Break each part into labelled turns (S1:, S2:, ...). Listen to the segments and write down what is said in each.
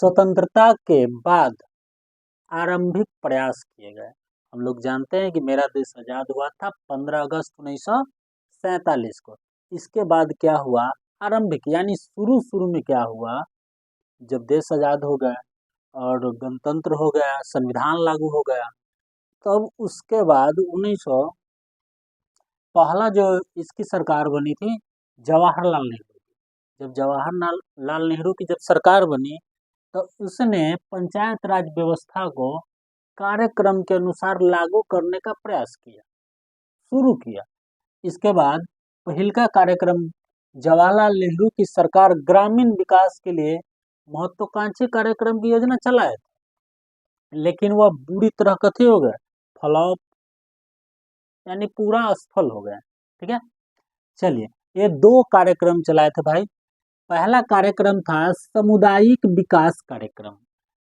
S1: स्वतंत्रता के बाद आरंभिक प्रयास किए गए। हम लोग जानते हैं कि मेरा देश आज़ाद हुआ था 15 अगस्त 1947 को। इसके बाद क्या हुआ, आरंभिक यानी शुरू में क्या हुआ, जब देश आज़ाद हो गया और गणतंत्र हो गया, संविधान लागू हो गया, तब उसके बाद 1900 पहला जो इसकी सरकार बनी थी जवाहरलाल नेहरू। जब जवाहरलाल नेहरू की जब सरकार बनी तो उसने पंचायत राज व्यवस्था को कार्यक्रम के अनुसार लागू करने का प्रयास किया, शुरू किया। इसके बाद पहल का कार्यक्रम जवाहरलाल नेहरू की सरकार ग्रामीण विकास के लिए महत्वाकांक्षी कार्यक्रम की योजना चलाए थे, लेकिन वह बुरी तरह कथी हो गए, फ्लॉप, यानी पूरा असफल हो गया। ठीक है, चलिए ये 2 कार्यक्रम चलाए थे भाई। पहला कार्यक्रम था सामुदायिक विकास कार्यक्रम,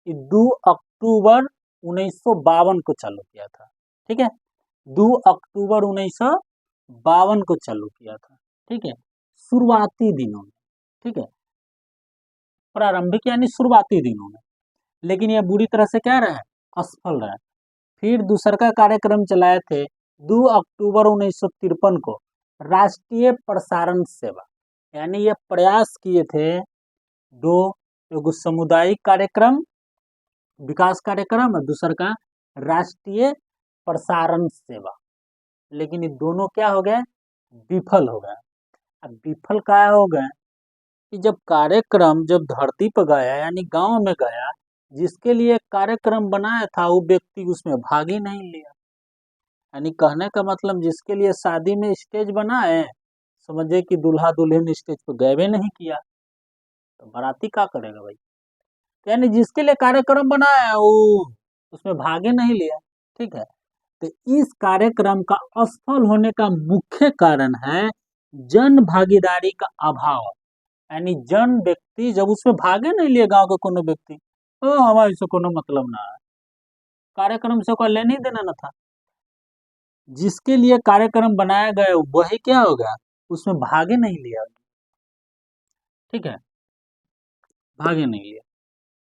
S1: 2 अक्टूबर 1952 को चालू किया था। ठीक है, 2 अक्टूबर 1952 को चालू किया था। ठीक है, शुरुआती दिनों में, ठीक है, प्रारंभिक यानी शुरुआती दिनों में, लेकिन यह बुरी तरह से क्या रहा, असफल रहा। फिर दूसरा कार्यक्रम चलाए थे 2 अक्टूबर 1953 को, राष्ट्रीय प्रसारण सेवा, यानी ये प्रयास किए थे 2, एगो सामुदायिक कार्यक्रम विकास कार्यक्रम और दूसरा का राष्ट्रीय प्रसारण सेवा, लेकिन ये दोनों क्या हो गए, विफल हो गए। अब विफल क्या हो गए कि जब कार्यक्रम जब धरती पर गया यानी गांव में गया, जिसके लिए कार्यक्रम बनाया था वो व्यक्ति उसमें भाग ही नहीं लिया। यानी कहने का मतलब जिसके लिए शादी में स्टेज बना है, समझे कि दूल्हा दुल्हन स्टेज पर गए भी नहीं किया, तो बाराती क्या करेगा भाई। यानी जिसके लिए कार्यक्रम बनाया है वो उसमें भाग ही नहीं लिया। ठीक है, तो इस कार्यक्रम का असफल होने का मुख्य कारण है जन भागीदारी का अभाव। यानी जन व्यक्ति जब उसमें भागे नहीं लिए, गांव के कोनो व्यक्ति, हमारे से कोनो मतलब ना है, कार्यक्रम से कोई लेने ही देना न था, जिसके लिए कार्यक्रम बनाया गया वही क्या हो गया, उसमें भागे नहीं लिया। ठीक है, भागे नहीं लिया।